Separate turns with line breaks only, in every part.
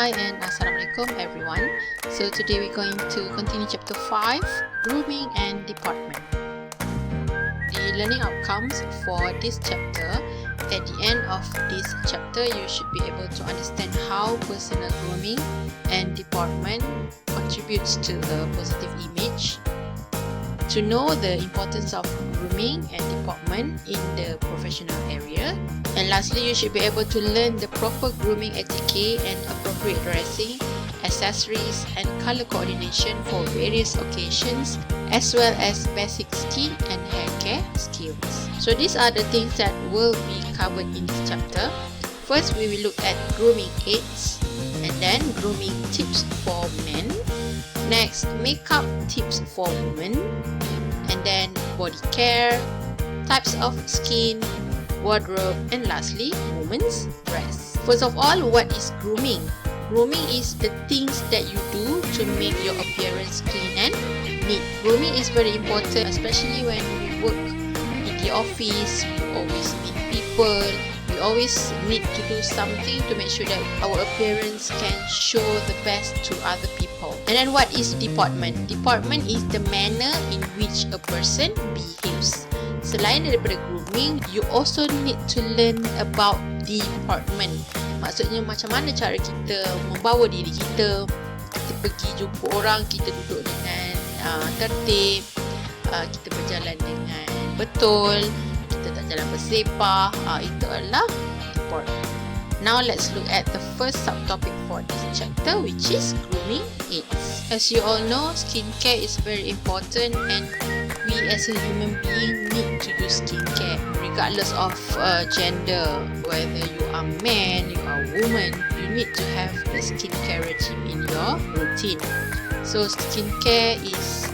Hi and Assalamualaikum everyone. So today we're going to continue chapter 5, Grooming and Deportment. The learning outcomes for this chapter, at the end of this chapter you should be able to understand how personal grooming and deportment contributes to a positive image, to know the importance of grooming and deportment in the professional area, and lastly you should be able to learn the proper grooming etiquette and appropriate dressing, accessories and color coordination for various occasions, as well as basic skin and hair care skills. So these are the things that will be covered in this chapter. First we will look at grooming aids, and then grooming tips for men. Next, makeup tips for women, and then body care, types of skin, wardrobe, and lastly, women's dress. First of all, what is grooming? Grooming is the things that you do to make your appearance clean and neat. Grooming is very important, especially when we work in the office. We always meet people. We always need to do something to make sure that our appearance can show the best to other people. And then what is deportment? Deportment is the manner in which a person behaves. Selain daripada grooming, you also need to learn about deportment. Maksudnya macam mana cara kita membawa diri kita, kita pergi jumpa orang, kita duduk dengan tertib, kita berjalan dengan betul, kita tak jalan bersepah. Itu adalah deportment. Now let's look at the first subtopic for this chapter, which is grooming aids. As you all know, skincare is very important, and we as a human being need to do skincare regardless of gender. Whether you are man, you are woman, you need to have a skincare regime in your routine. So skincare is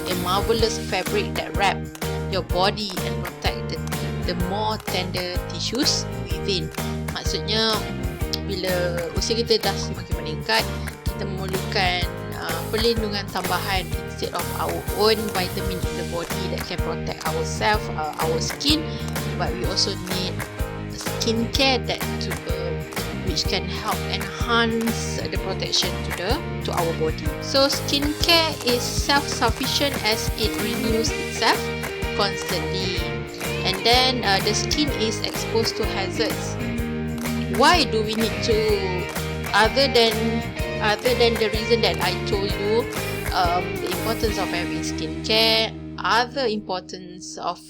a marvelous fabric that wrap your body and protect the more tender tissues within. Maksudnya bila usia kita dah semakin meningkat, kita memerlukan perlindungan tambahan instead of our own vitamin in the body that can protect ourselves, our skin, but we also need skincare that which can help enhance the protection to our body. So skincare is self-sufficient as it renews itself constantly, and then the skin is exposed to hazards. Why do we need to, other than the reason that I told you, the importance of having skincare, other importance of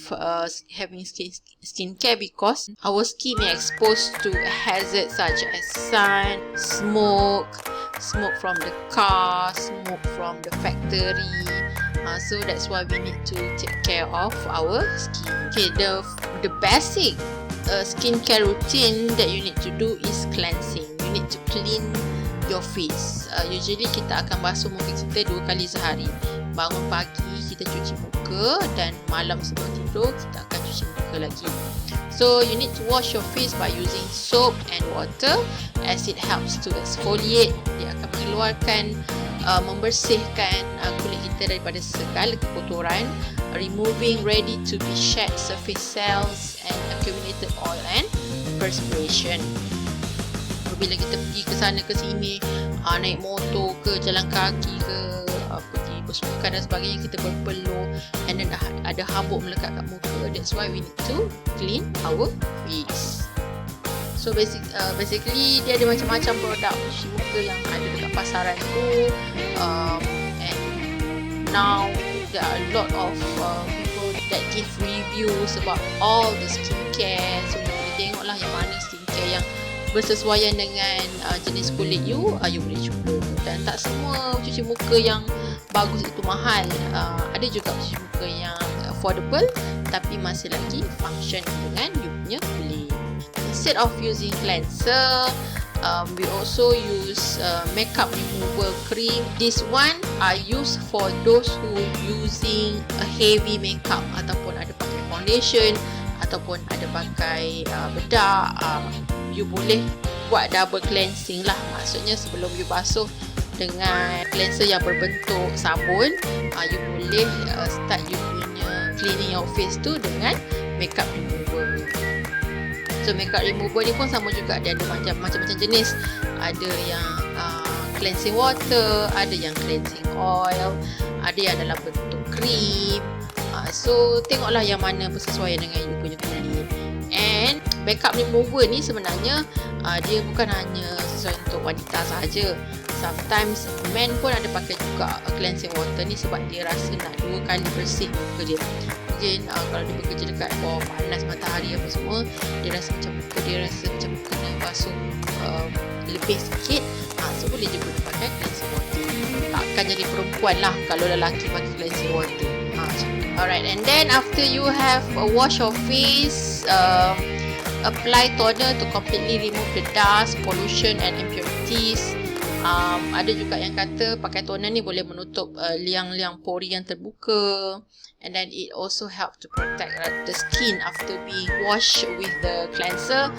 having skincare, because our skin is exposed to hazards such as sun, smoke from the car, smoke from the factory. So that's why we need to take care of our skin. Okay, the basic skincare routine that you need to do is cleansing. You need to clean your face. Usually kita akan basuh muka kita 2 kali sehari. Bangun pagi kita cuci muka, dan malam sebelum tidur kita akan cuci muka lagi. So you need to wash your face by using soap and water, as it helps to exfoliate. Dia akan mengeluarkan, membersihkan kulit kita daripada segala kekotoran, removing ready to be shed surface cells and accumulated oil and perspiration. Bila kita pergi ke sana ke sini, naik motor ke, jalan kaki ke, pergi bersukan dan sebagainya, kita berpeluh, and then ada habuk melekat kat muka. That's why we need to clean our face. So basically dia ada macam-macam produk cuci muka yang ada dekat pasaran tu, and now there are a lot of people that give reviews about all the skincare. So you boleh tengoklah yang mana skincare yang bersesuaian dengan jenis kulit you, you boleh cuba. Dan tak semua cuci muka yang bagus itu mahal. Ada juga cuci muka yang affordable tapi masih lagi function dengan you punya kulit. Instead of using cleanser, we also use makeup removal cream. This one are used for those who using a heavy makeup, ataupun ada pakai foundation, ataupun ada pakai bedak. You boleh buat double cleansing lah. Maksudnya sebelum you basuh dengan cleanser yang berbentuk sabun, you boleh start you punya cleaning your face tu dengan makeup remover. So makeup remover ni pun sama juga, dia ada macam-macam jenis. Ada yang cleansing water, ada yang cleansing oil, ada yang dalam bentuk krim. So tengoklah yang mana bersesuaian dengan you punya kulit. And backup remover ni sebenarnya dia bukan hanya sesuai untuk wanita sahaja. Sometimes men pun ada pakai juga cleansing water ni sebab dia rasa nak 2 kali bersih muka dia. Mungkin kalau dia bekerja dekat bawah panas matahari apa semua, dia rasa macam muka dia kena basuh lebih sikit. So boleh je guna pakai cleansing water. Takkan jadi perempuan lah kalau lelaki pakai cleansing water. Alright, and then after you have wash your face, apply toner to completely remove the dust, pollution and impurities. Ada juga yang kata pakai toner ni boleh menutup liang-liang pori yang terbuka, and then it also help to protect the skin after being washed with the cleanser.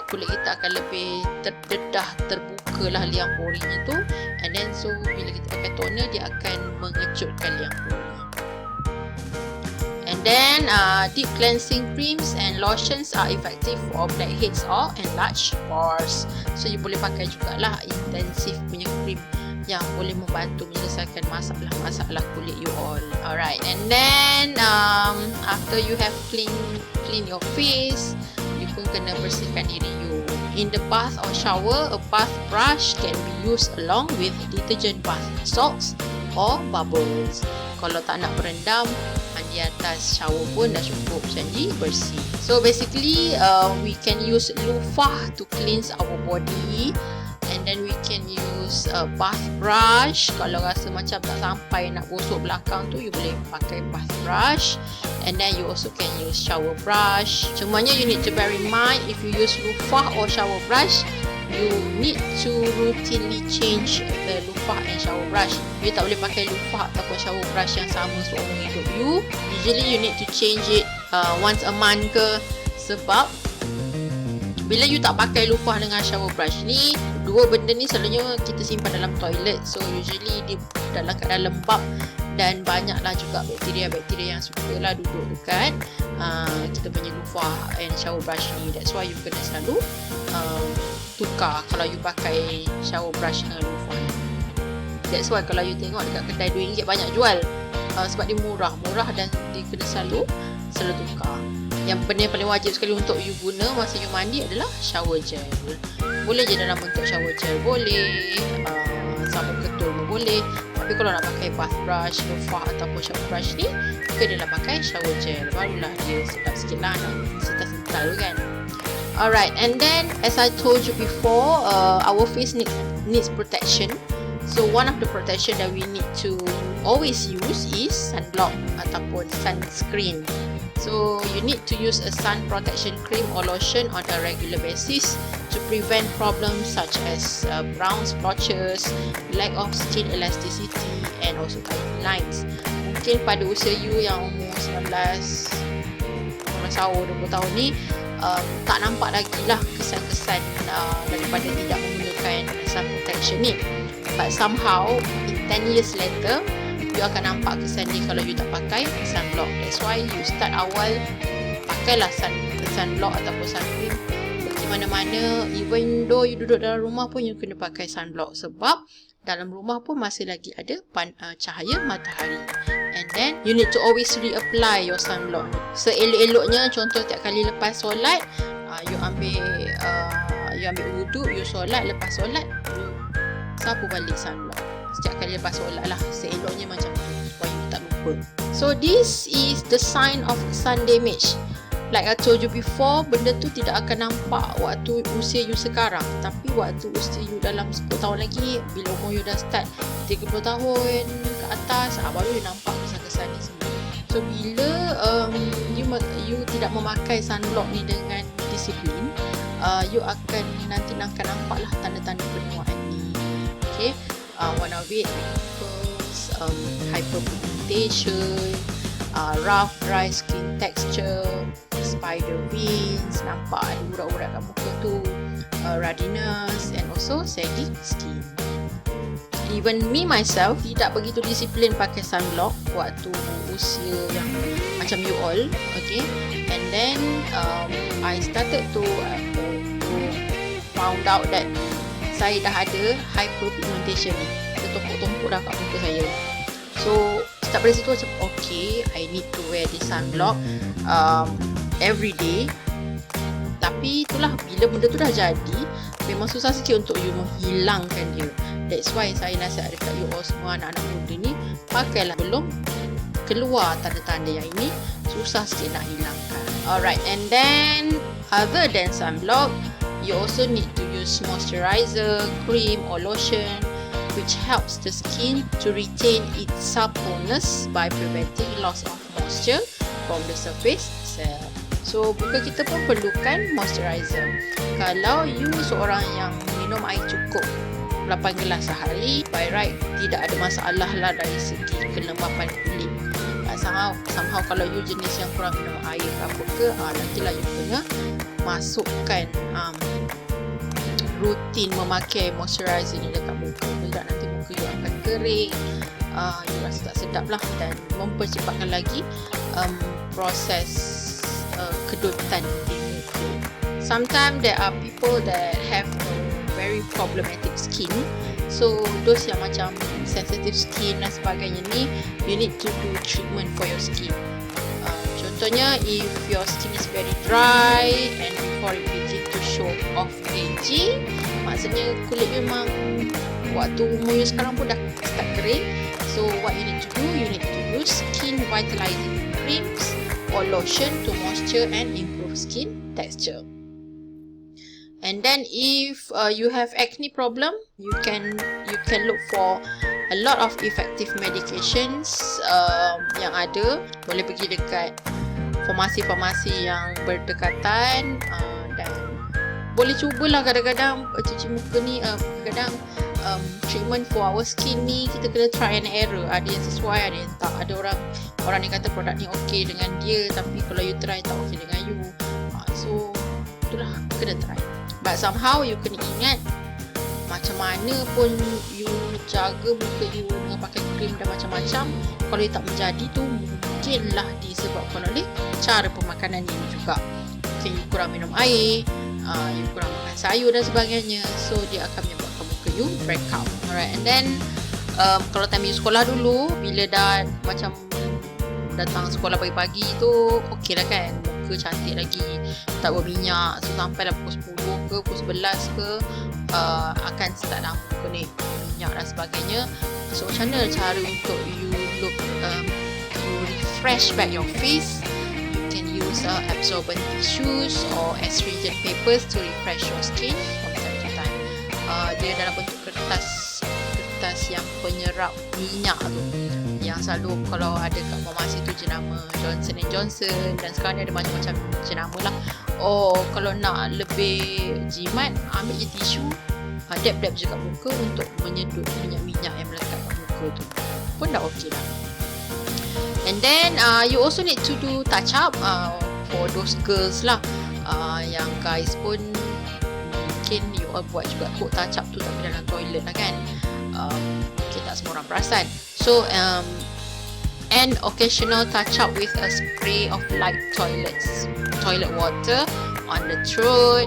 Kulit kita akan lebih terdedah, terbuka lah liang porinya tu, and then so bila kita pakai toner dia akan mengejutkan liang pori. And then deep cleansing creams and lotions are effective for blackheads or enlarged pores. So you boleh pakai jugalah intensive punya cream yang boleh membantu menyelesaikan masalah kulit you all. Alright, and then after you have clean your face, you pun kena bersihkan diri you. In the bath or shower, a bath brush can be used along with detergent bath salts or bubbles. Kalau tak nak berendam, di atas shower pun dah cukup jadi bersih. So basically we can use loofah to cleanse our body, and then we can use bath brush. Kalau rasa macam tak sampai nak gosok belakang tu, you boleh pakai bath brush, and then you also can use shower brush. Cumanya you need to bear in mind, if you use loofah or shower brush, you need to routinely change the loofah and shower brush. You tak boleh pakai loofah ataupun shower brush yang sama seumur hidup you. Usually you need to change it once a month ke, sebab bila you tak pakai loofah dengan shower brush ni, dua benda ni selalunya kita simpan dalam toilet. So usually dia dalam keadaan lembab, dan banyaklah juga bakteria-bakteria yang sukalah duduk dekat kita punya loofah and shower brush ni. That's why you kena selalu tukar kalau you pakai shower brush dengan loofah. That's why kalau you tengok dekat kedai RM2 banyak jual, sebab dia murah dan dia kena selalu tukar. Yang benda yang paling wajib sekali untuk you guna masa you mandi adalah shower gel. Boleh je dalam bentuk shower gel, boleh sabun ketul pun boleh. Tapi kalau nak pakai bath brush, loofah ataupun shower brush ni, kenalah pakai shower gel, barulah dia sedap sikit lah, nak sental kan. Alright, and then as I told you before, our face needs protection. So one of the protection that we need to always use is sunblock ataupun sunscreen. So you need to use a sun protection cream or lotion on a regular basis to prevent problems such as brown splotches, lack of skin elasticity and also tiny lines. Mungkin pada usia you yang umur 19 tahun, 20 tahun ni, tak nampak lagi lah kesan-kesan daripada tidak menggunakan sun protection ni. But somehow in 10 years later, you akan nampak kesan ni kalau you tak pakai sunblock. That's why you start awal pakailah sunblock ataupun sunscreen. Pergi mana-mana, even though you duduk dalam rumah pun you kena pakai sunblock, sebab dalam rumah pun masih lagi ada cahaya matahari. And then you need to always reapply your sunblock. So elok-eloknya, contoh tiap kali lepas solat, you ambil wuduk, you solat, lepas solat you sapu balik sunblock. Setiap kali lepas solat lah, seeloknya macam tu supaya you tak lupa. So this is the sign of sun damage. Like I told you before, benda tu tidak akan nampak waktu usia you sekarang, tapi waktu usia you dalam 10 tahun lagi, bila umur you dah start 30 tahun ke atas, baru you nampak kesan-kesan ni semua. So bila you tidak memakai sunblock ni dengan disiplin, you akan nanti nampak lah tanda-tanda penuaan ni. Okay, one of it, pimples, hyperpigmentation, rough dry skin texture, spider veins, nampak ada urat-urat kat muka tu, ruddiness and also saggy skin. Even me myself tidak begitu disiplin pakai sunblock waktu usia yang macam you all, okay. And then I started to found out that saya dah ada hyperpigmentation ni, ada tumpuk-tumpuk dah kat muka saya. So start dari situ macam okay, I need to wear this sunblock every day. Tapi itulah, bila benda tu dah jadi, memang susah sikit untuk you menghilangkan dia. That's why saya nasihat dekat you all semua anak-anak muda ni, pakailah belum keluar tanda-tanda yang ini, susah sikit nak hilangkan. Alright, and then other than sunblock, you also need to use moisturizer, cream or lotion, which helps the skin to retain its suppleness by preventing loss of moisture from the surface cell. So muka kita pun perlukan moisturizer. Kalau you seorang yang minum air cukup 8 gelas sehari, by right tidak ada masalah lah dari segi kelembapan kulit. Somehow kalau you jenis yang kurang minum air apa ke, nantilah you kena masukkan rutin memakai moisturizer ni dekat muka. Tidak, nanti muka you akan kering, you rasa tak sedap lah, dan mempercepatkan lagi proses kedutan di muka. Sometimes there are people that have a very problematic skin. So those yang macam sensitive skin dan sebagainya ni, you need to do treatment for your skin. Contohnya, if your skin is very dry and before it begin to show off aging, maksudnya kulit memang waktu umur you sekarang pun dah start kering. So what you need to do, you need to use skin vitalizing creams or lotion to moisture and improve skin texture. And then if you have acne problem, you can look for a lot of effective medications yang ada. Boleh pergi dekat farmasi-farmasi yang berdekatan, dan boleh cubalah kadang-kadang cuci muka ni. Kadang treatment for our skin ni kita kena try and error. Ada yang sesuai, ada yang tak. Ada orang ni kata produk ni okey dengan dia, tapi kalau you try tak okey dengan you. So itulah, kena try. But somehow you kena ingat, macam mana pun you jaga muka you dengan pakai krim dan macam-macam, kalau you tak menjadi tu, mungkinlah disebabkan oleh cara pemakanan ini juga. Okay, you kurang minum air, you kurang makan sayur dan sebagainya, so dia akan menyebabkan muka you break out. Alright, and then kalau time you sekolah dulu, bila dah macam datang sekolah pagi-pagi tu, okey lah kan, muka cantik lagi, tak berminyak. So sampailah pukul 10 ke pukul 11 ke, akan start dah muka ni minyak dan sebagainya. So macam mana cara untuk you look, you refresh back your face? You can use absorbent tissues or astringent papers to refresh your skin from time to time. Dia dalam bentuk kertas yang penyerap minyak tu, yang selalu kalau ada kat farmasi tu jenama Johnson & Johnson, dan sekarang ni ada macam-macam jenama lah. Kalau nak lebih jimat, ambil je tisu, dab-dab je kat muka untuk menyedut minyak-minyak yang melekat kat muka tu, pun dah okey lah. And then you also need to do touch up for those girls lah. Yang guys pun mungkin you all buat juga kot touch up tu, tapi dalam toilet lah kan. Okay, tak semua orang perasan. So and occasional touch up with a spray of light toilet water on the throat,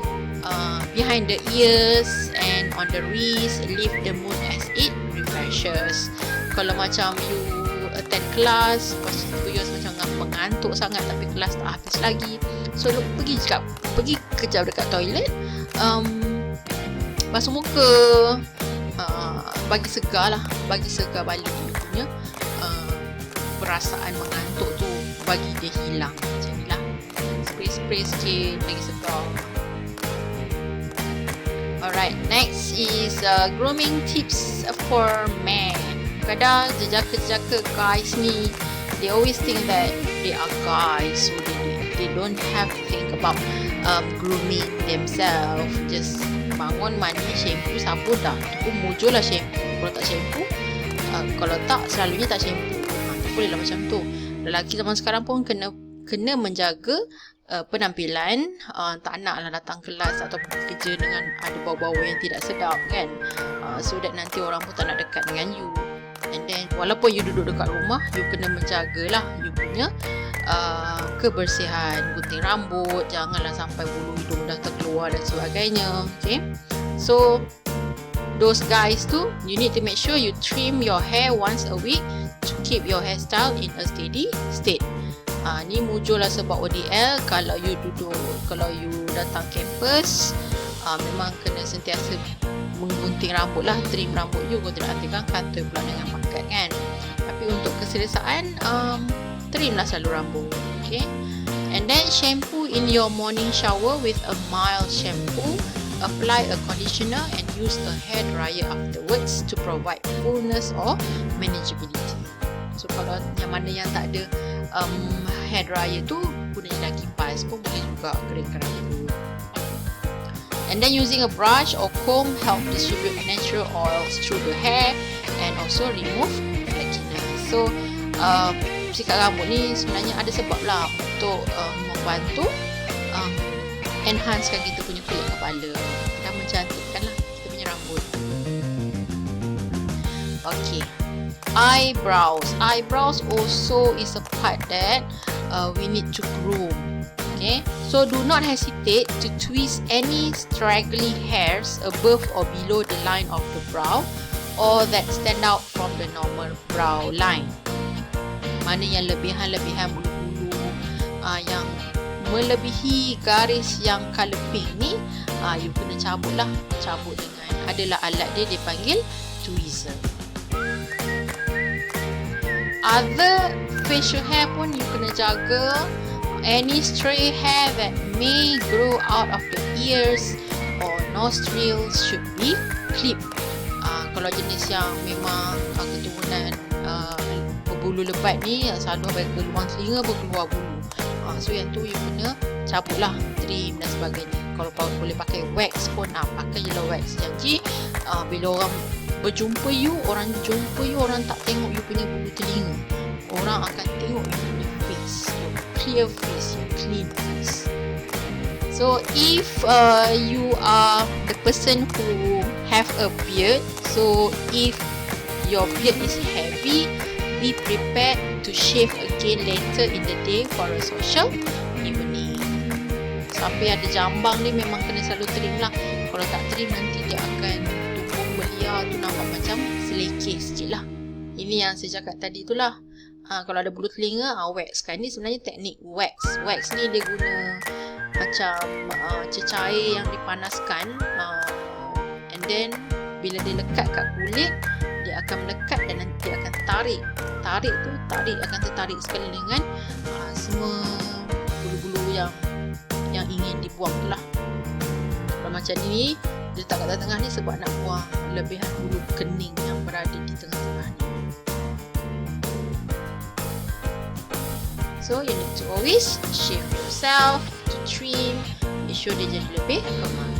behind the ears and on the wrist. Leave the mood as it refreshes. Kalau macam you attend kelas, lepas tu you macam mengantuk sangat tapi kelas tak habis lagi, so lu pergi kejap dekat toilet, basuh muka, bagi segar balik you punya perasaan mengantuk tu, bagi dia hilang. Macam ni lah, spray sikit, bagi segar. Alright, next is grooming tips for men. Kadang jejaka guys ni, they always think that they are guys, so they don't have to think about grooming themselves. Just bangun, mandi, shampoo, sabun, dah tu muncul lah shampoo. Kalau tak shampoo, kalau tak selalunya tak shampoo, tak boleh lah macam tu. Lelaki zaman sekarang pun kena menjaga penampilan, tak nak lah datang kelas atau kerja dengan ada bau-bau yang tidak sedap kan, so that nanti orang pun tak nak dekat dengan you. And then walaupun you duduk dekat rumah, you kena menjagalah you punya kebersihan, gunting rambut, janganlah sampai bulu hidung dah terkeluar dan sebagainya. Okay, so those guys tu, you need to make sure you trim your hair once a week to keep your hairstyle in a steady state. Ni muncul lah sebab ODL. Kalau you datang campus, memang kena sentiasa menggunting rambut lah, trim rambut you. Kau tidak nantikan kantoi pula dengan pakat kan. Tapi untuk keselesaan, trim lah selalu rambut. Okay. And then shampoo in your morning shower with a mild shampoo. Apply a conditioner and use a hair dryer afterwards to provide fullness or manageability. So kalau yang mana yang tak ada hair dryer tu, guna je kipas pun boleh juga keringkan rambut. And then using a brush or comb help distribute natural oils through the hair and also remove flakiness. So sikat rambut ni sebenarnya ada sebab lah untuk membantu enhancekan kita punya kulit kepala dan mencantikkan lah kita punya rambut. Okay, eyebrows also is a part that we need to groom. Okay, so do not hesitate to twist any straggly hairs above or below the line of the brow or that stand out from the normal brow line. Mana yang lebihan bulu-bulu yang melebihi garis yang colour pink ni, you kena cabut dengan adalah alat dia dipanggil tweezer. Other facial hair pun you kena jaga. Any stray hair that may grow out of the ears or nostrils should be clipped. Kalau jenis yang memang keturunan berbulu lebat ni, selalu bagi keluar telinga berkeluar bulu. So yang tu you kena cabut lah, trim dan sebagainya. Kalau boleh pakai wax pun, pakai je lah wax. Jadi bila orang berjumpa you, orang tak tengok you punya bulu telinga. Orang akan tengok you punya face, your clear face, your clean face. So if you are the person who have a beard, so if your beard is heavy, be prepared to shave again later in the day for a social evening. Sampai ada jambang ni memang kena selalu trim lah. Kalau tak trim nanti dia akan tumbuh belia tu, nampak macam selekeh sikit lah. Ini yang saya cakap tadi tu lah. Kalau ada bulu telinga, wax kan. Ni sebenarnya teknik wax. Wax ni dia guna macam cecair yang dipanaskan, and then bila dia lekat kat kulit, dia akan melekat dan nanti dia akan tarik akan tertarik sekali dengan semua bulu-bulu yang ingin dibuang tu lah. Kalau macam ni, dia letak kat tengah ni sebab nak buang lebihan bulu kening yang berada di tengah-tengah ni. So you need to always shave yourself, to trim, make sure dia jadi lebih kemas.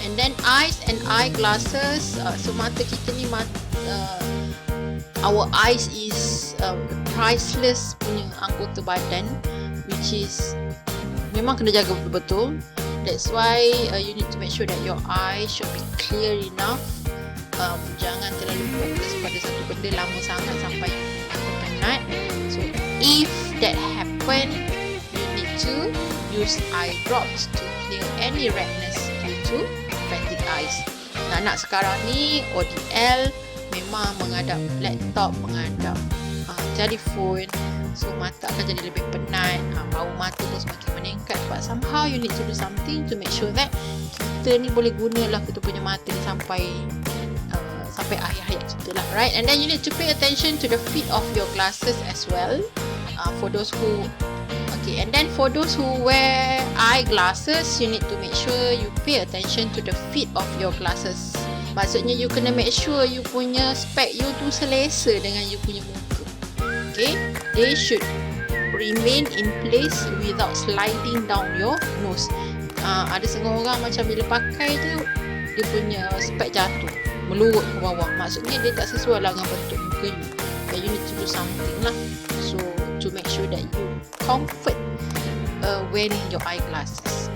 And then eyes and eyeglasses. So mata kita ni, our eyes is priceless punya anggota badan, which is memang kena jaga betul-betul. That's why you need to make sure that your eye should be clear enough. Jangan terlalu fokus pada satu benda lama sangat sampai penat. So if that happen, you need to use eye drops to clear any redness due to fatigue eyes. Anak sekarang ni ODL memang menghadap laptop, menghadap telefon, so mata akan jadi lebih penat, bau mata pun semakin meningkat. But somehow you need to do something to make sure that kita ni boleh gunalah kita punya mata ni sampai akhir hayat kita lah, right? And then you need to pay attention to the fit of your glasses as well. For those who wear eyeglasses, you need to make sure you pay attention to the fit of your glasses. Maksudnya you kena make sure you punya spek you tu selesa dengan you punya muka. Okay, they should remain in place without sliding down your nose. Ada setengah orang macam bila pakai tu, dia punya spek jatuh, melurut ke bawah. Maksudnya dia tak sesuai lah dengan bentuk muka you. And you need to do something lah. So to make sure that you comfort wearing your eyeglasses.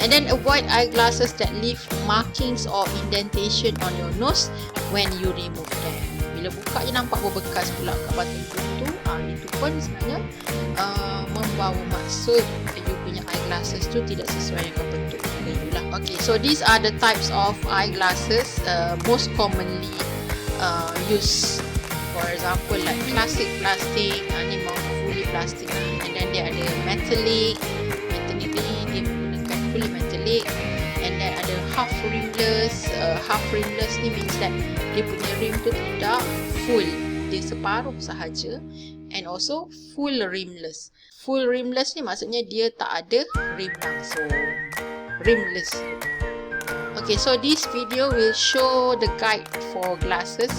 And then avoid eyeglasses that leave markings or indentation on your nose when you remove them. Bila buka je nampak berbekas pula kat batu hidung tu, Itu pun sebenarnya membawa maksud you punya eyeglasses tu tidak sesuai dengan bentuk muka you lah. Okay, so these are the types of eyeglasses most commonly used. For example, like classic plastic, ni mau fully plastic lah. And then dia ada metallic ni dia menggunakan fully metallic. And then ada half rimless. Half rimless ni means that dia punya rim tu tidak full, dia separuh sahaja. And also full rimless. Full rimless ni maksudnya dia tak ada rim langsung, rimless. Okay, so this video will show the guide for glasses.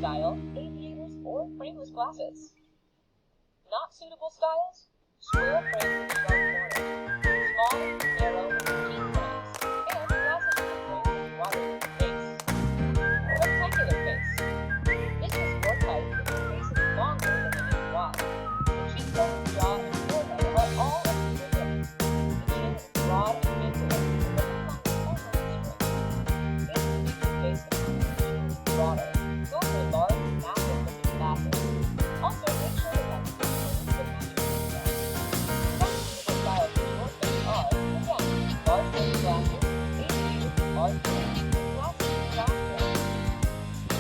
Style, aviators, or frameless glasses. Not suitable styles, square frames with sharp corners, small, narrow, deep frames, and glasses with a frame with wide face. Rectangular face. This is your type if your face is longer than it is wide. The cheekbone, jaw, and forehead are all of equal width. The chin is broad and angular, with the tongue almost straight. This makes your face appear broader. Go for large, massive-looking glasses. Also, make sure to have good frames that match your face. Some suitable styles for your face are, again, large frame glasses, aviators with large frames, and glasses with round frames.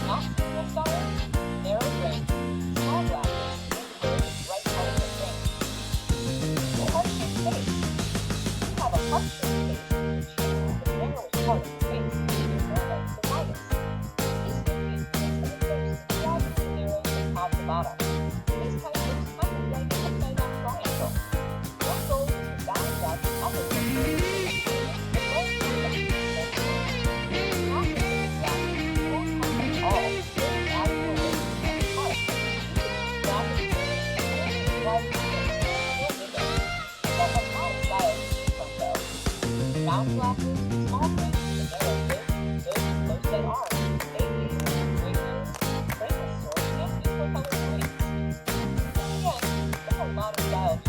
Not suitable styles, narrow frames, small glasses, and those with bright colorful frames. A heart-shaped face. You have a heart-shaped face, your chin is the narrowest part of your face, and your forehead is the widest. Top to bottom. This type looks kind of like an upside-down triangle. Your goal is to balance out the upper portion of the face, as well as the lower portion. Not just the glasses, you won't have them all, so add more weight to the part. You can use glasses to widen your face or bigger. But a lot of styles to choose from though. Round glasses, small frames with a narrow lid, those with low-set arms, aviators, wingers, frameless swords, and color frames. Again, there are a lot of styles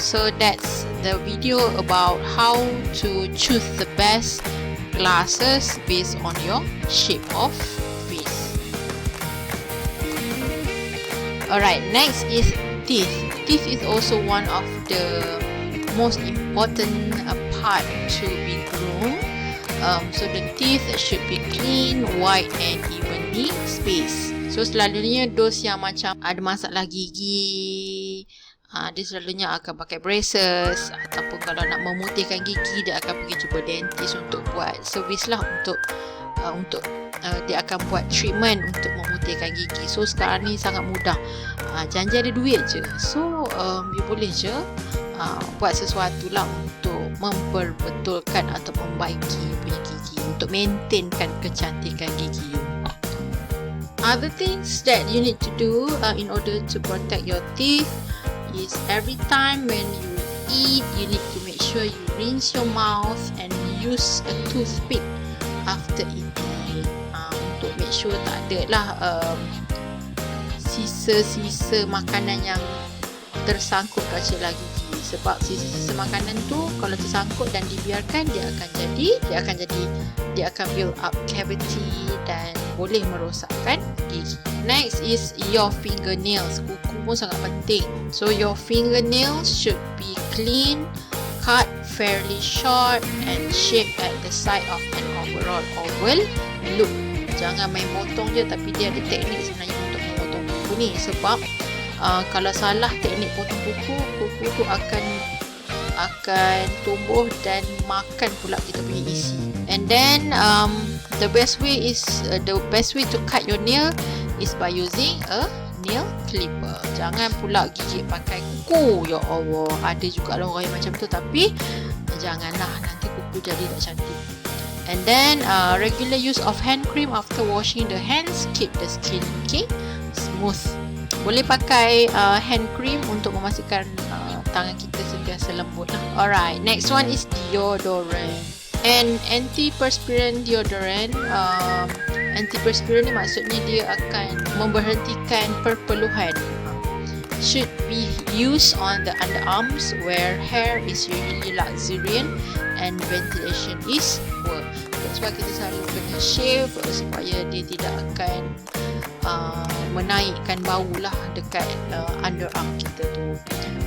So that's the video about how to choose the best glasses based on your shape of face. Alright, next is teeth. Teeth is also one of the most important part to be groomed. So the teeth should be clean, white and evenly spaced. So selalunya those yang macam ada masalah gigi, dia selalunya akan pakai braces, ataupun kalau nak memutihkan gigi dia akan pergi jumpa dentist untuk buat servis lah, untuk dia akan buat treatment untuk memutihkan gigi. So sekarang ni sangat mudah, janji ada duit je, so you boleh je buat sesuatu lah untuk memperbetulkan atau membaiki punya gigi, untuk maintainkan kecantikan gigi you. Other things that you need to do in order to protect your teeth is every time when you eat, you need to make sure you rinse your mouth and use a toothpick after eating, untuk make sure tak ada lah sisa-sisa makanan yang tersangkut kat celah gigi. Sebab sisa-sisa makanan tu kalau tersangkut dan dibiarkan, dia akan build up cavity dan boleh merosakkan gigi. Next is your fingernails. Kuku pun sangat penting. So your fingernails should be clean, cut fairly short and shaped at the side of an overall oval look. Jangan main potong je, tapi dia ada teknik sebenarnya untuk memotong kuku ni. Sebab kalau salah teknik potong kuku tu akan tumbuh dan makan pula kita punya isi. And then the best way to cut your nail is by using a nail clipper. Jangan pula gigit pakai kuku. Ya Allah, ada juga lah orang yang macam tu, tapi janganlah, nanti kuku jadi tak cantik. And then regular use of hand cream after washing the hands keep the skin looking smooth. Boleh pakai hand cream untuk memastikan tangan kita sentiasa lembut lah. Alright, next one is deodorant. And antiperspirant deodorant. Antiperspirant ni maksudnya dia akan memberhentikan perpeluhan. Should be used on the underarms where hair is usually luxuriant and ventilation is poor. That's why kita selalu kena shave supaya dia tidak akan menaikkan bau lah dekat underarm kita tu.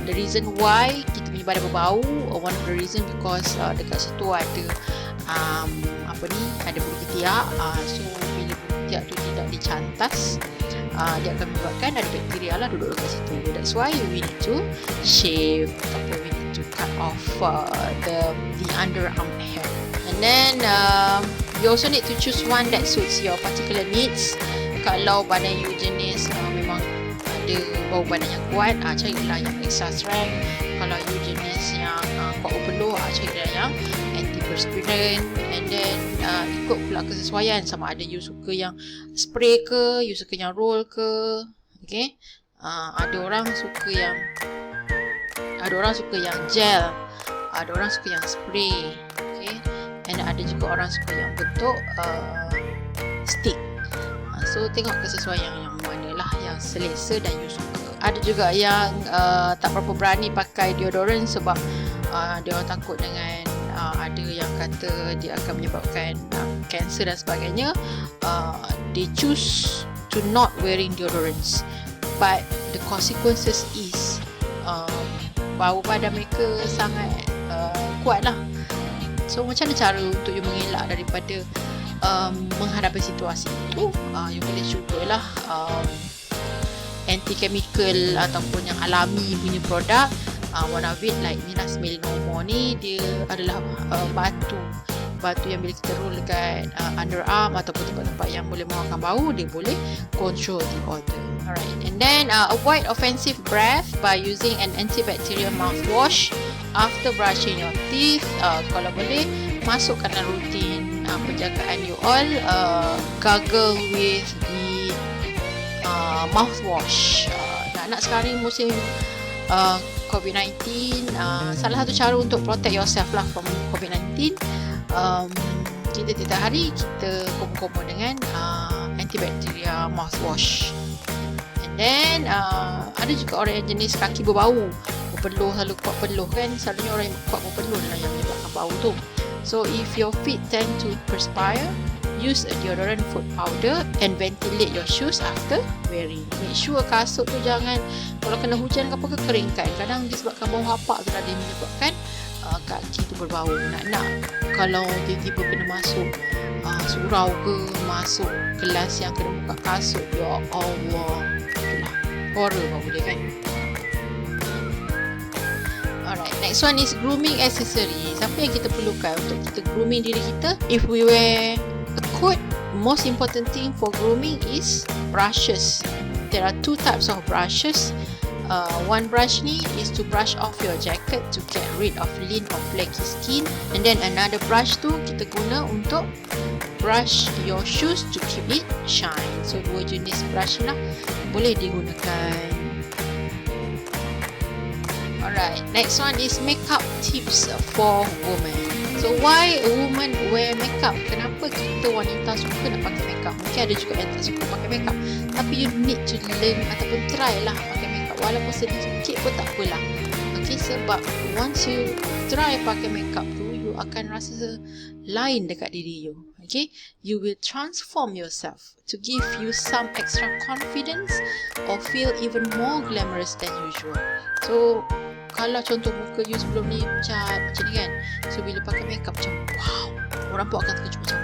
The reason why kita punya badan berbau, one of the reason because dekat situ ada ada bulu ketiak. So bila bulu ketiak tu tidak dicantas, dia akan menyebabkan ada bakteria lah duduk dekat situ. That's why we need to shave ataupun we need to cut off the underarm hair. And then you also need to choose one that suits your particular needs. Kalau badan you jenis memang ada bau badan yang kuat, carilah yang extra strength. Kalau you jenis yang kuat overload, carilah yang antiperspirant. And then ikut pula kesesuaian, sama ada you suka yang spray ke, you suka yang roll ke. Okay, ada orang suka yang gel, ada orang suka yang spray. Okay, and ada juga orang suka yang bentuk stick. So tengok kesesuaian yang mana lah yang selesa dan you suka. Ada juga yang tak berapa berani pakai deodorant sebab dia orang takut dengan ada yang kata dia akan menyebabkan kanser dan sebagainya. They choose to not wearing deodorants, but the consequences is bau badan mereka sangat kuat lah. So macam mana cara untuk you mengelak daripada menghadapi situasi itu? You boleh cubalah anti-chemical ataupun yang alami punya produk. One of it like ni lah, Smell ni, dia adalah batu yang bila kita roll dekat underarm ataupun tempat-tempat yang boleh mengeluarkan bau, dia boleh control the odor. Alright, and then avoid offensive breath by using an antibacterial mouthwash after brushing your teeth. Kalau boleh, masukkan dalam rutin penjagaan you all, gargle with the mouthwash. Nak sekarang musim COVID-19, salah satu cara untuk protect yourself lah from COVID-19, kita tiap hari kita kumpul-kumpul dengan antibacterial mouthwash. And then ada juga orang yang jenis kaki berbau. berpeluh, selalu kuat peluh kan, selalunya orang yang kuat berpeluh lah yang menyebabkan bau tu. So if your feet tend to perspire, use a deodorant foot powder and ventilate your shoes after wearing. Make sure kasut tu jangan, kalau kena hujan ke apa ke, keringkan. Kadang disebabkan bau hapak tu dia menyebabkan kaki tu berbau. Nak kalau tiba-tiba kena masuk surau ke, masuk kelas yang kena buka kasut, ya Allah, itulah horror bau dia kan. Alright, next one is grooming accessories. Apa yang kita perlukan untuk kita grooming diri kita? If we wear a coat, most important thing for grooming is brushes. There are two types of brushes. One brush ni is to brush off your jacket to get rid of lean or flaky skin, and then another brush tu kita guna untuk brush your shoes to keep it shine. So dua jenis brush lah boleh digunakan. Alright, next one is makeup tips for women. So why a woman wear makeup? Kenapa kita wanita suka nak pakai makeup? Mungkin ada juga yang tak suka pakai makeup, tapi you need to learn ataupun try lah pakai makeup, walaupun sedikit pun tak apalah. Okay, sebab once you try pakai makeup tu, you akan rasa lain dekat diri you. Okay, you will transform yourself to give you some extra confidence or feel even more glamorous than usual. So kalau contoh muka you sebelum ni cat macam ni kan, so bila pakai makeup macam wow, orang pun akan terkejut macam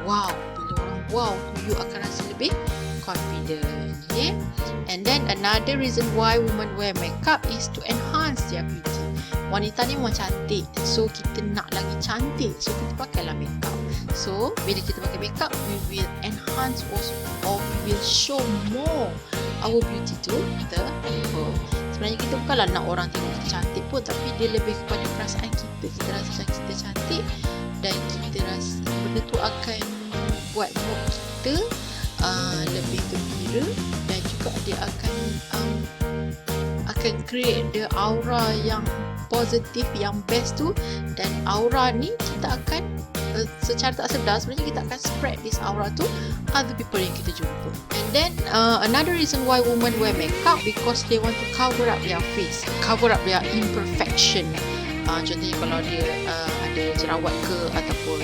wow. Bila orang wow tu, you akan rasa lebih confident. Okay, and then another reason why women wear makeup is to enhance their beauty. Wanita ni memang cantik, so kita nak lagi cantik, so kita pakailah makeup. So bila kita pakai makeup, we will enhance also, or we will show more our beauty to the people. Sebenarnya kita bukanlah nak orang tengok kita cantik pun, tapi dia lebih kepada perasaan kita. Kita rasa kita cantik dan kita rasa benda tu akan buat mood kita lebih gembira, dan juga dia akan create the aura yang positif, yang best tu. Dan aura ni kita akan secara tak sedar sebenarnya kita akan spread this aura to other people yang kita jumpa. And then another reason why women wear makeup, because they want to cover up their face, cover up their imperfection. Contohnya kalau dia ada jerawat ke, ataupun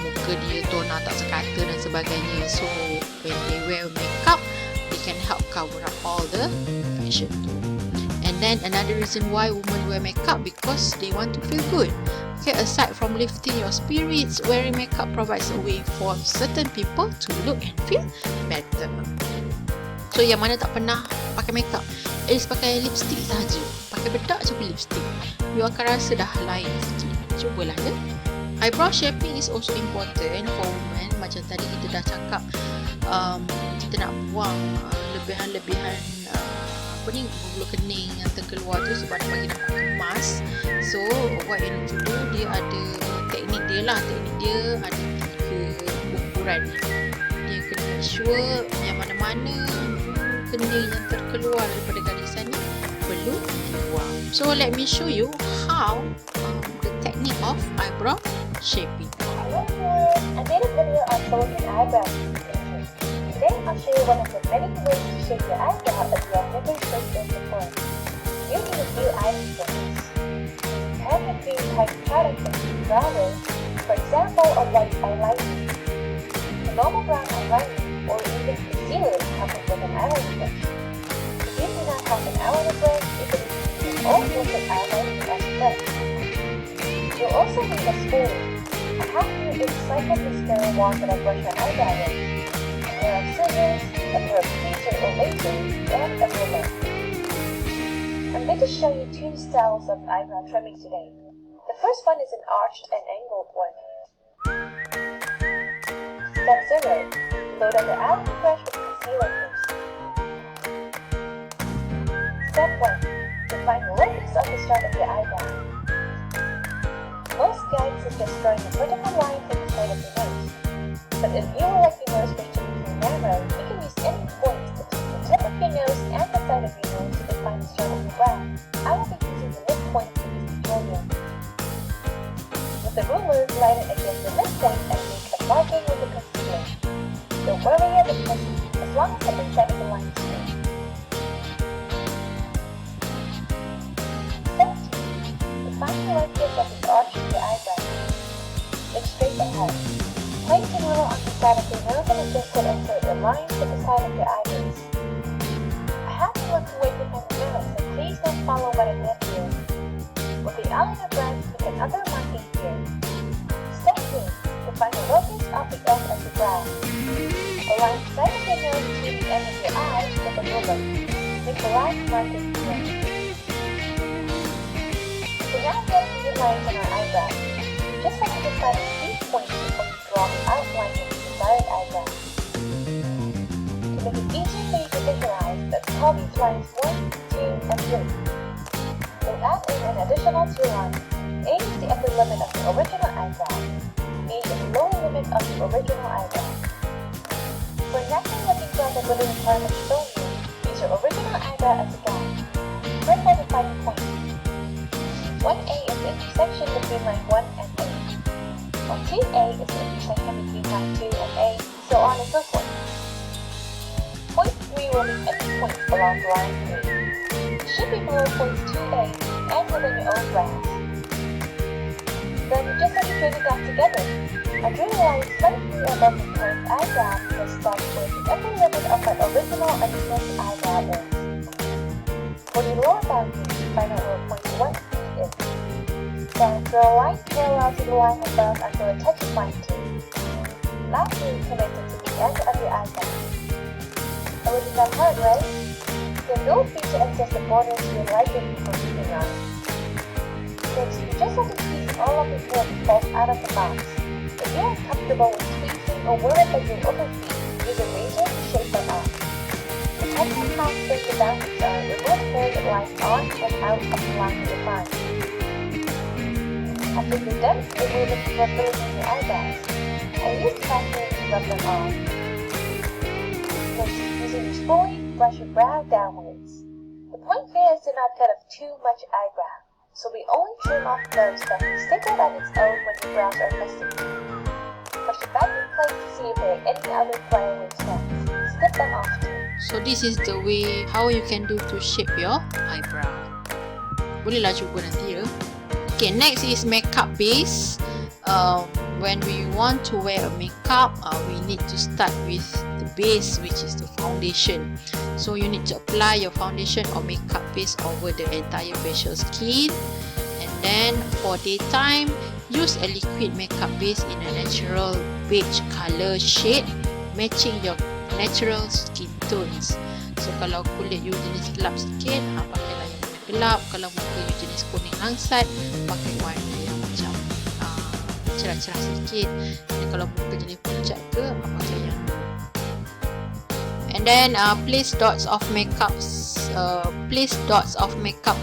muka dia tona tak sekata dan sebagainya. So when they wear makeup, they can help cover up all the imperfection too. And then another reason why women wear makeup, because they want to feel good. Okay, aside from lifting your spirits, wearing makeup provides a way for certain people to look and feel better. So yang mana tak pernah pakai makeup, at least pakai lipstick saja, pakai bedak je lipstick, you akan rasa dah lain sikit. Cubalah ya. Eyebrow shaping is also important for women. Macam tadi kita dah cakap, kita nak buang lebihan bulu kening yang terkeluar tu sebab nak bagi nampak kemas. So what you need to do, dia ada teknik dia lah. Teknik dia ada 3 ukuran. Dia kena make sure yang mana-mana kening yang terkeluar daripada garisan ni perlu dibuang. So let me show you how the technique of eyebrow shaping.
Hello viewers, I made a video on silicone eyebrows. Today I'll show you one of the many ways to shape your eyebrow if you have never shaped them before. You need a few items for this. You have a few types of products, browns, for example, a white eyeliner. A normal brown eyeliner or even concealer comes with an eyeliner brush. If you do not have an eyeliner brush, you can use all sorts of eyeliner as a brush. You'll also need a spoon, a half-year recycled mascara wand that I brush my eyebrow with, a pair of scissors, a pair of tweezers or razors, and a ruler. I'm going to show you 2 styles of eyebrow trimming today. The first one is an arched and angled one. Step 0. Load on the eyeliner brush with concealer first. Step 1. Define the limits of the start of your eyebrow. Most guides suggest drawing a vertical line from the side of your nose. But if you would like your nose brush to be more narrow, you can use any point between the tip of your nose and the side of your nose to define the start of your brow. I will be using the midpoint for this tutorial. With the ruler, line it against the midpoint and make a marking with the concealer. Don't worry about the distance, as long as the inside of the line is straight. side of your nose and adjust it until it aligns with the side of your eyelids. I have to look away behind the nose, so please don't follow what I did here. With the eyeliner brush, make another marking here. Step 2. Define the locus of the end of the brow. Align the side of your nose between the end of your eyes with a ruler. Make a line marking here. So now we have the lines on our eyebrows. Just like to define these points before you draw the outline of the desired eyebrow. To make it easier for you to visualize, let's call these lines 1, 2, and 3. We'll add in an additional 2 lines. A is the upper limit of the original eyebrow. B is the lower limit of the original eyebrow. For naturally looking brow that within the part of shown you, use your original eyebrow as a guide. First, identify the point. 1A is the intersection between line 1 and A. While 2A is the intersection between line 2 and A, so on and so forth. Point 3 will be any point along line 3. It should be below points 2A and within your own brows. Then you just have to join the dots together. I drew a line slightly above the point eyebrow that starts with the upper limit of my original underneath eyebrow is. For the lower boundary, find out where point 1 is. Then draw a line parallel to the line above until it touches line 2. Lastly, connect it to the end of your eyebrow. It wasn't that hard, right? So feel free to adjust the borders to your liking before moving on. Next, you just have to squeeze all of the hair that falls out of the box. If you are comfortable with squeezing or worried that you'll overfeed, use a razor to shave them off. Depending on how thick the boundaries are, remove hair that lies on and out of the line of your line. After you're done, remove the fillers in your eyebrows. I use vacuum to rub them off. Next, using your spoolie, brush your brow downwards. The point here is to not cut off too much eyebrow, so we only trim off those that can stick out on its own when your brows are messy. Brush it back in place to see if there are any other flyaway strands. Snip them off too.
So this is the way how you can do to shape your eyebrow. Bolehlah cuba nanti ya. Okay, next is makeup base. When we want to wear a makeup, we need to start with the base, which is the foundation. So you need to apply your foundation or makeup base over the entire facial skin. And then for daytime, use a liquid makeup base in a natural beige color shade, matching your natural skin tones. So kalau kulit you jenis gelap sikit, pakailah yang gelap. Kalau muka you jenis kuning langsat, pakai warna yang macam cerah-cerah sikit. Dan kalau muka jenis pucat ke, pakai yang and then place dots of makeup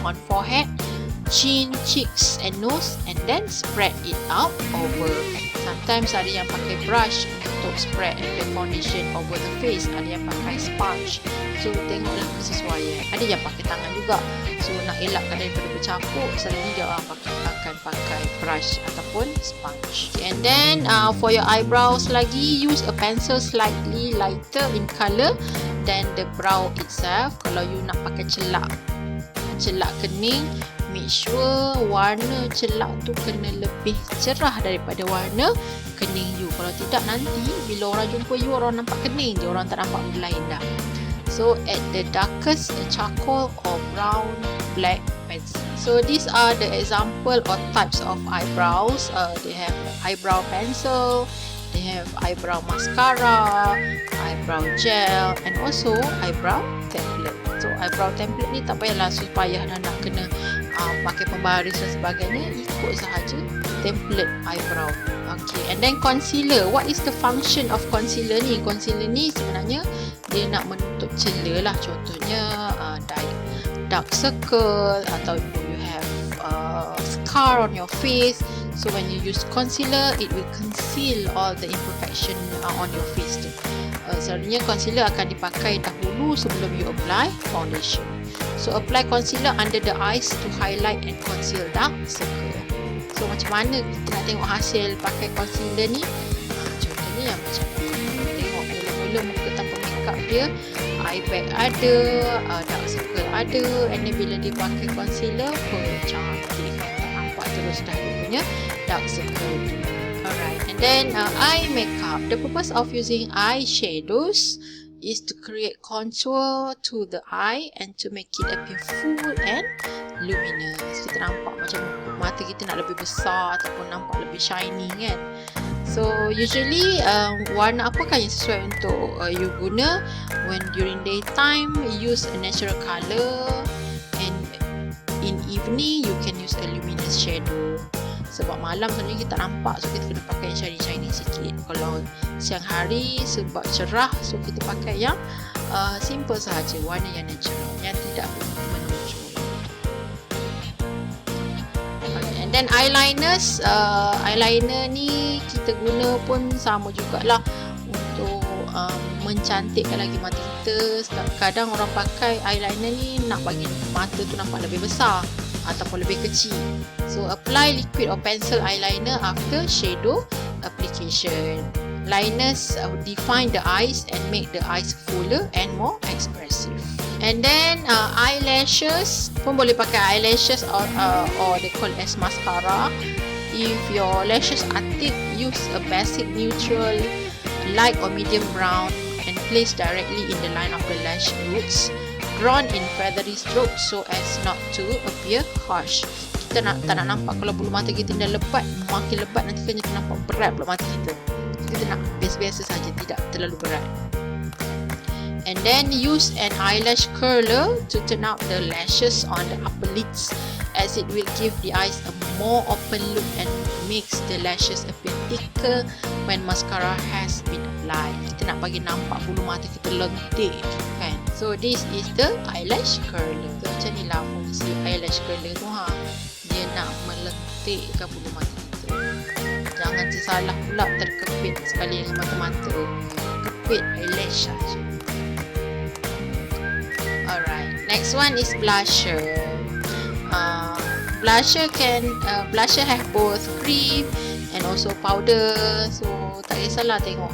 on forehead, chin, cheeks and nose, and then spread it out over. Sometimes ada yang pakai brush untuk spread the foundation over the face, ada yang pakai sponge. So tengoklah kesesuaian. Ada yang pakai tangan juga. So nak elakkan daripada bercampur, selalunya dia orang akan pakai brush ataupun sponge. Okay, and then for your eyebrows lagi, use a pencil slightly lighter in color than the brow itself. Kalau you nak pakai celak kening, make sure warna celak tu kena lebih cerah daripada warna kening you. Kalau tidak, nanti bila orang jumpa you, orang nampak kening je, orang tak nampak benda lain dah. So add the darkest charcoal or brown black pencil. So these are the example or types of eyebrows. They have eyebrow pencil, they have eyebrow mascara, eyebrow gel, and also eyebrow template. So eyebrow template ni tak payahlah supaya nak kena pakai pembaris dan sebagainya, ikut sahaja template eyebrow. Okay, and then concealer. What is the function of concealer ni? Concealer ni sebenarnya dia nak menutup celah lah. Contohnya dark circle atau you have scar on your face. So when you use concealer, it will conceal all the imperfection on your face tu. Selalunya concealer akan dipakai dahulu sebelum you apply foundation. So apply concealer under the eyes to highlight and conceal dark circle. So macam mana kita nak tengok hasil pakai concealer ni? Contohnya yang macam tengok mula-mula muka tanpa makeup dia, eye bag ada, dark circle ada, and then bila dia pakai concealer, cantik, tak nampak terus dah dia punya dark circle tu. Alright, and then eye makeup. The purpose of using eye shadows is to create contour to the eye and to make it appear full and luminous. Kita nampak macam mata kita nak lebih besar ataupun nampak lebih shiny kan. So usually warna apakah yang sesuai untuk you guna when during daytime use a natural colour, and in evening you can use a luminous shadow. Sebab malam sebenarnya kita nampak, so kita kena pakai yang shiny-shiny sikit. Kalau siang hari sebab cerah, so kita pakai yang simple sahaja, warna yang natural, yang tidak menonjol. Okay, and then eyeliners, eyeliner ni kita guna pun sama jugalah untuk mencantikkan lagi mata kita. Kadang orang pakai eyeliner ni nak bagi mata tu nampak lebih besar ataupun lebih kecil. So apply liquid or pencil eyeliner after shadow application. Liners define the eyes and make the eyes fuller and more expressive. And then eyelashes pun boleh pakai eyelashes or they call as mascara. If your lashes are thick, use a basic neutral light or medium brown and place directly in the line of the lash roots, drawn in feathery strokes so as not to appear harsh. Kita tak nak nampak kalau bulu mata kita dah lebat, makin lebat nanti kan kita nampak berat bulu mata kita. Kita nak biasa-biasa saja, tidak terlalu berat. And then use an eyelash curler to turn out the lashes on the upper lids, as it will give the eyes a more open look and makes the lashes appear thicker when mascara has been applied. Kita nak bagi nampak bulu mata kita lentik kan. So this is the eyelash curler. So, macam ni lah fungsi eyelash curler tu ha. Dia nak melentikkan bulu mata kita. Jangan tersalah pula terkepit sekali dengan mata-mata. Kepit eyelash saja. Alright, next one is blusher. Blusher have both cream and also powder. So tak kisahlah tengok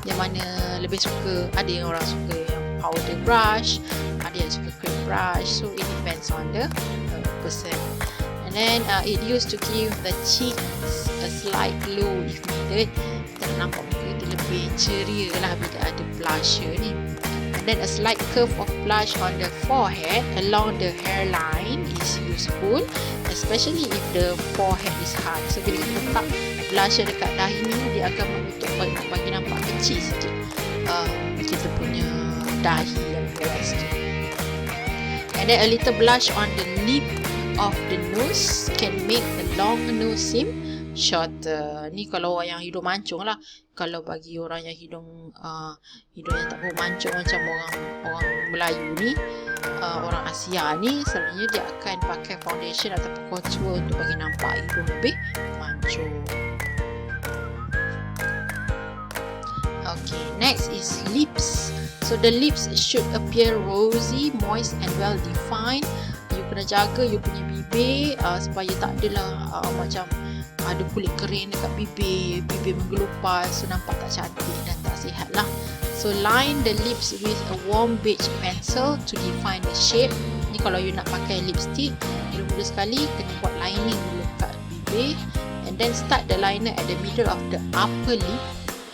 yang mana lebih suka. Ada yang orang suka yang powder brush, ada yang suka cream brush. So it depends on the person. And then it used to give the cheeks a slight glow if needed. Kita nampak muka kita lebih ceria lah bila ada blusher ni. And then a slight curve of blush on the forehead along the hairline is useful, especially if the forehead is high. So bila kita letak blusher dekat dahi ni, dia akan membentuk bagi nampak kecil sikit kita punya dahi yang bawah sikit. And then a little blush on the lip of the nose can make the long nose seem shorter. Ni kalau orang yang hidung mancung lah. Kalau bagi orang yang hidung yang tak mancung macam orang Melayu ni, orang Asia ni, selalunya dia akan pakai foundation ataupun contour untuk bagi nampak hidung lebih mancung. Okay, next is lips. So the lips should appear rosy, moist and well defined. You kena jaga you punya bibir supaya tak adalah macam ada kulit kering dekat bibir menggelupas, so nampak tak cantik dan tak sihat lah. So line the lips with a warm beige pencil to define the shape. Ni kalau you nak pakai lipstick, mula-mula sekali kena buat lining dulu kat bibir, and then start the liner at the middle of the upper lip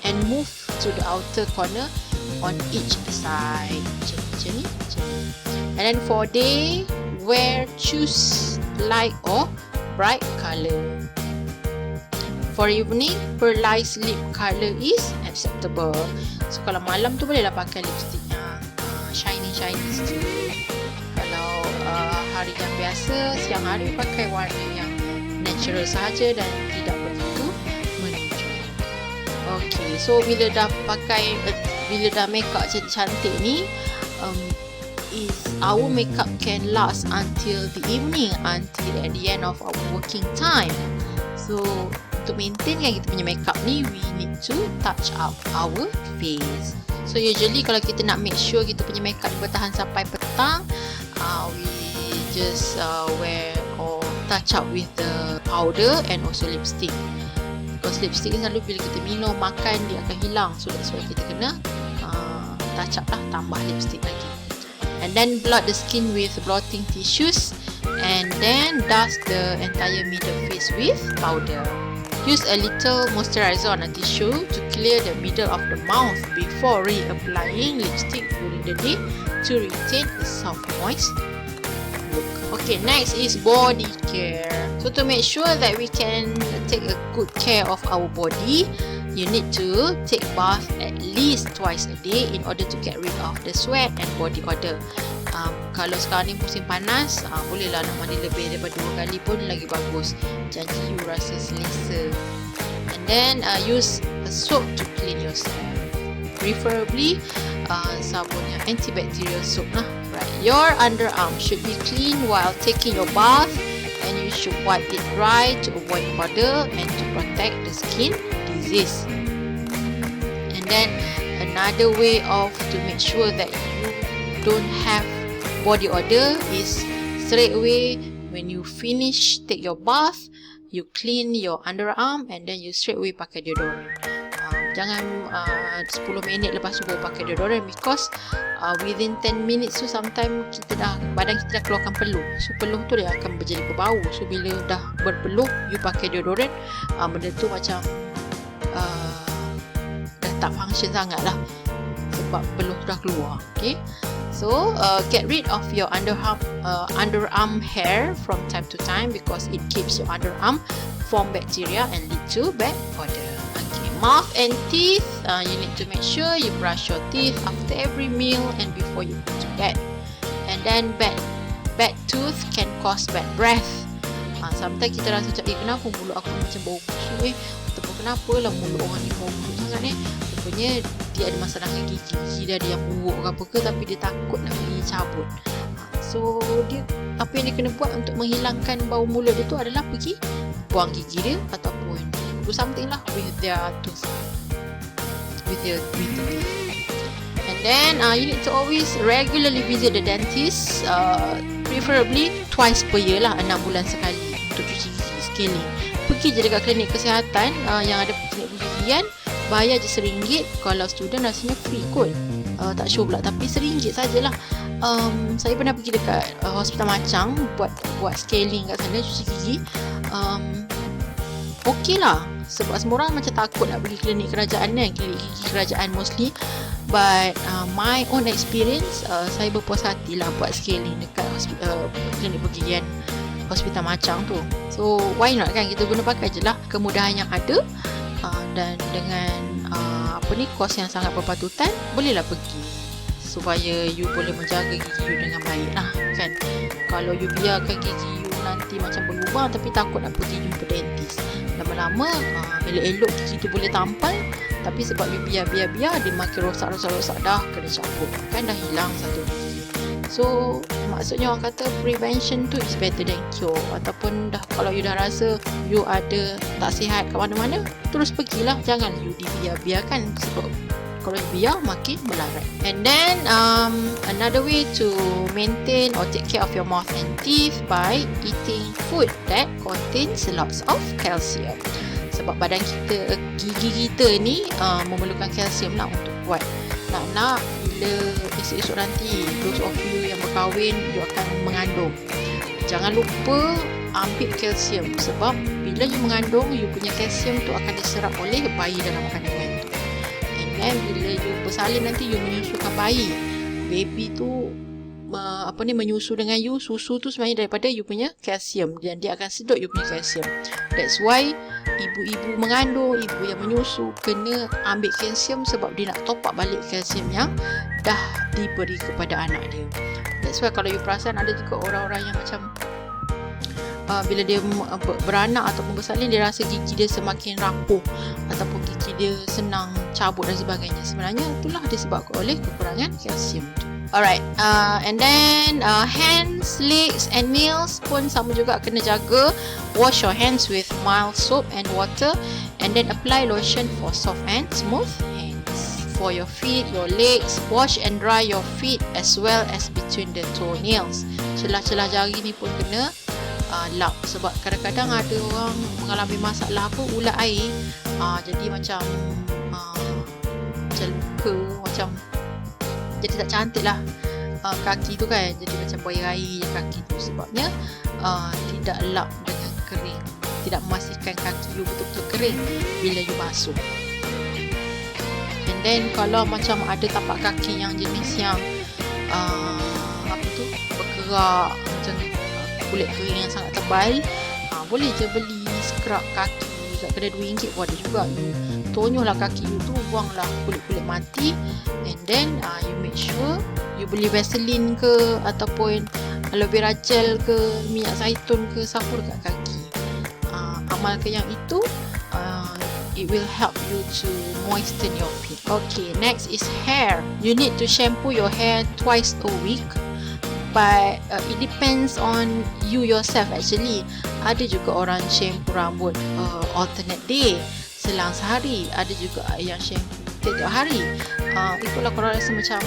and move to the outer corner on each side. Macam ni. And then for day, choose light or bright colour. For evening, pearlized lip colour is acceptable. So kalau malam tu bolehlah pakai lipstick yang shiny sikit. Kalau hari yang biasa, siang hari pakai warna yang natural sahaja dan tidak begitu menonjol. Okay, so bila dah make up cantik ni, our makeup can last until the evening, until at the end of our working time. So untuk maintainkan kita punya makeup ni, we need to touch up our face. So usually kalau kita nak make sure kita punya makeup bertahan sampai petang, we just wear or touch up with the powder and also lipstick. Because lipstick ni selalu bila kita minum, makan, dia akan hilang. So that's why kita kena touch up lah, tambah lipstick lagi. And then blot the skin with blotting tissues, and then dust the entire middle face with powder. Use a little moisturizer on a tissue to clear the middle of the mouth before reapplying lipstick during the day to retain a soft moist look. Okay, next is body care. So to make sure that we can take a good care of our body, you need to take bath at least twice a day in order to get rid of the sweat and body odor. Kalau sekarang ni musim panas, bolehlah nak mandi lebih daripada 2 kali pun lagi bagus. Janji you rasa selesa. And then use a soap to clean yourself. Preferably sabun yang antibacterial soap lah. Right. Your underarm should be clean while taking your bath, and you should wipe it dry to avoid odor and to protect the skin disease. And then another way of to make sure that you don't have body odor is straight away when you finish take your bath, you clean your underarm and then you straight away pakai deodorant. Jangan 10 minit lepas tu baru pakai deodorant, because within 10 minutes tu sometimes badan kita dah keluarkan peluh. So peluh tu dia akan menjadi berbau. So bila dah berpeluh, you pakai deodorant, benda tu macam dah tak function sangat lah, sebab peluh dah keluar. Okay, so get rid of your underarm hair from time to time, because it keeps your underarm from bacteria and lead to bad odor. Okay, mouth and teeth, you need to make sure you brush your teeth after every meal and before you go to bed. And then bad tooth can cause bad breath. Sometimes kita rasa macam, kenapa mulut aku macam bau busuk ataupun kenapa lah mulut orang ni bau busuk sangat ni. Rupanya dia ada masalah dengan gigi dia ada yang buruk ke apa ke, tapi dia takut nak pergi cabut. So dia, apa yang dia kena buat untuk menghilangkan bau mulut dia tu adalah pergi buang gigi dia ataupun do something lah with their tooth, with the teeth. And then you need to always regularly visit the dentist, preferably twice per year lah, 6 bulan sekali, untuk cuci gigi, scaling. Pergi je dekat klinik kesihatan yang ada klinik pergigian, bayar je RM1. Kalau student rasanya free kot, tak sure pula, tapi RM1 sajalah. Saya pernah pergi dekat hospital Macang buat scaling kat sana, cuci gigi. Okey lah, sebab semua orang macam takut nak pergi klinik kerajaan kan, klinik gigi kerajaan mostly. But my own experience, saya berpuas hati lah buat scaling dekat klinik pergigian hospital Macang tu. So why not kan, kita guna pakai je lah kemudahan yang ada, dan dengan kos yang sangat berpatutan, bolehlah pergi supaya you boleh menjaga gigi you dengan baik lah kan. Kalau you biarkan gigi you nanti macam berlubang tapi takut nak pergi jumpa dentist, lama-lama elok-elok gigi tu boleh tampal, tapi sebab you biar dia makin rosak dah kena cabut kan, dah hilang satu gigi. So maksudnya orang kata prevention tu is better than cure. Ataupun kalau you dah rasa you ada tak sihat kat mana-mana, terus pergilah, jangan you dibiarkan, sebab kalau you biar makin melarat. And then another way to maintain or take care of your mouth and teeth by eating food that contains lots of calcium. Sebab badan kita, gigi kita ni memerlukan kalsium lah untuk kuat. Nak bila esok-esok nanti those of you yang berkahwin, you akan mengandung, jangan lupa ambil kalsium, sebab bila you mengandung, you punya kalsium tu akan diserap oleh bayi dalam kandungan tu. And bila you bersalin nanti, you menyusukan bayi, baby tu menyusu dengan you, susu tu sebenarnya daripada you punya kalsium, dan dia akan sedut you punya kalsium. That's why ibu-ibu mengandung, ibu yang menyusu kena ambil kalsium, sebab dia nak top up balik kalsium yang dah diberi kepada anak dia. That's why kalau you perasan, ada juga orang-orang yang macam bila dia beranak ataupun bersalin, dia rasa gigi dia semakin rapuh ataupun gigi dia senang cabut dan sebagainya. Sebenarnya itulah disebabkan oleh kekurangan kalsium tu. Alright, and then hands, legs and nails pun sama juga kena jaga. Wash your hands with mild soap and water, and then apply lotion for soft and smooth hands. For your feet, your legs, wash and dry your feet as well as between the toenails. Celah-celah jari ni pun kena lap, sebab kadang-kadang ada orang mengalami masalah ulat air, jadi macam luka, macam jadi tak cantik lah kaki tu kan, jadi macam buaya air kaki tu, sebabnya tidak lap dengan kering tidak memastikan kaki you betul-betul kering bila you basuh. And then kalau macam ada tapak kaki yang jenis yang berkerak, macam kulit kering yang sangat tebal, boleh je beli scrub kaki kat kedai RM2 pun ada juga. You tonyolah kaki you tu, buanglah kulit-kulit mati, and then you make sure you beli Vaseline ke ataupun aloe vera gel ke, minyak zaitun ke, sapu dekat kaki. Amalkan yang itu, it will help you to moisten your feet. Okay, next is hair. You need to shampoo your hair twice a week, but it depends on you yourself actually. Ada juga orang shampoo rambut alternate day, selang sehari. Ada juga yang shampoo tiap-tiap hari. Itulah kalau rasa macam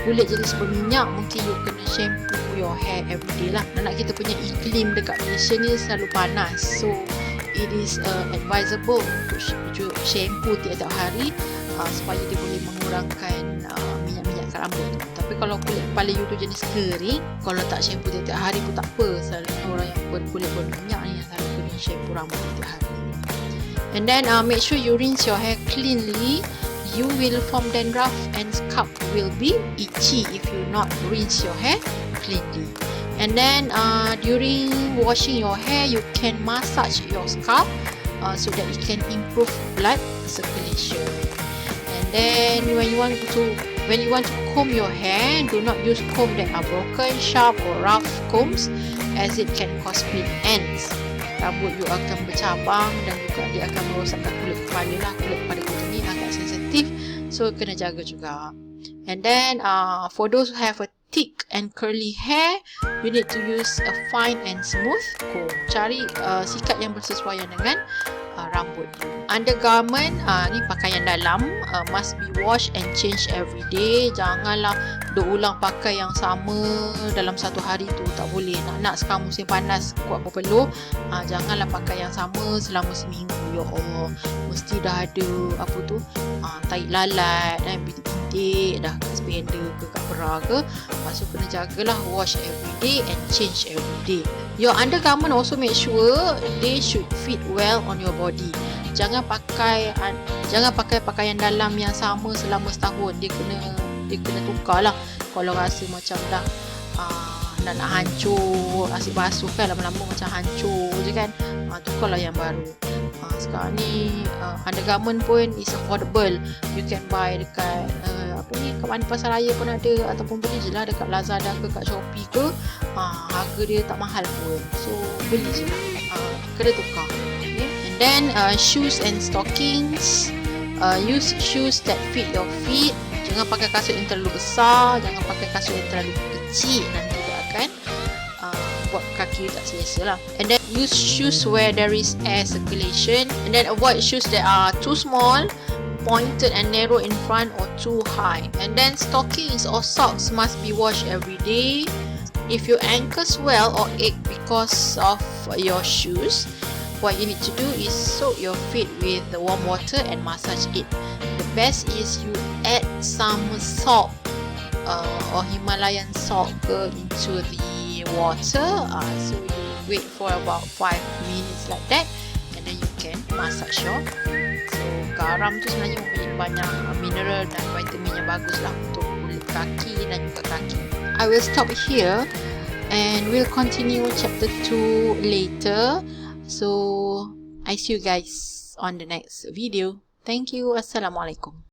kulit jenis berminyak, mungkin you kena shampoo your hair everyday lah. Anak kita punya iklim dekat Malaysia ni selalu panas, so it is advisable untuk shampoo tiap-tiap hari supaya dia boleh mengurangkan minyak-minyak kat rambut. Tapi kalau kulit kepala you tu jenis kering, kalau tak shampoo tiap-tiap hari pun tak apa. Selalu orang yang berkulit berminyak ni yang selalu kena shampoo rambut tiap hari. And then make sure you rinse your hair cleanly. You will form dandruff and scalp will be itchy if you not rinse your hair cleanly. And then during washing your hair, you can massage your scalp so that it can improve blood circulation. And then when you want to comb your hair, do not use comb that are broken, sharp or rough combs, as it can cause split ends. Rambut you akan bercabang dan juga dia akan merosakkan kulit kepala lah. Kulit kepala kita ni agak sensitif, so kena jaga juga. And then for those who have a thick and curly hair, you need to use a fine and smooth comb. Cari sikat yang bersesuaian dengan rambut you. Undergarment, ni pakaian dalam, must be washed and changed every day. Janganlah berulang pakai yang sama dalam satu hari tu, tak boleh. Nak sekarang musim panas kuat berpeluh, janganlah pakai yang sama selama seminggu. Ya Allah, mesti dah ada apa tu, tahi lalat dan bintik dah kat spender ke kat bra ke. So kena jagalah, wash every day and change every day. Your undergarment also make sure they should fit well on your body. Jangan pakai pakaian dalam yang sama selama setahun. Dia kena tukar lah. Kalau rasa macam dah nak hancur, asyik basuh kan, lama-lama macam hancur je kan, tukarlah yang baru. Sekarang ni undergarment pun is affordable. You can buy dekat kat mana pasar raya pun ada, ataupun beli je lah dekat Lazada ke kat Shopee ke. Harga dia tak mahal pun, so beli je lah. Kena tukar. Okay? And then shoes and stockings, use shoes that fit your feet. Jangan pakai kasut yang terlalu besar, jangan pakai kasut yang terlalu kecil, nanti dia akan buat kaki tak selesa lah. And then use shoes where there is air circulation. And then avoid shoes that are too small, pointed and narrow in front, or too high. And then stockings or socks must be washed every day. If your ankles swell or ache because of your shoes, what you need to do is soak your feet with the warm water and massage it. The best is you add some salt or Himalayan salt into the water. So you wait for about 5 minutes like that, and then you can massage your feet. So garam tu sebenarnya mempunyai banyak mineral dan vitamin yang bagus lah untuk kulit kaki dan juga kaki. I will stop here and we'll continue chapter 2 later. So I see you guys on the next video. Thank you. Assalamualaikum.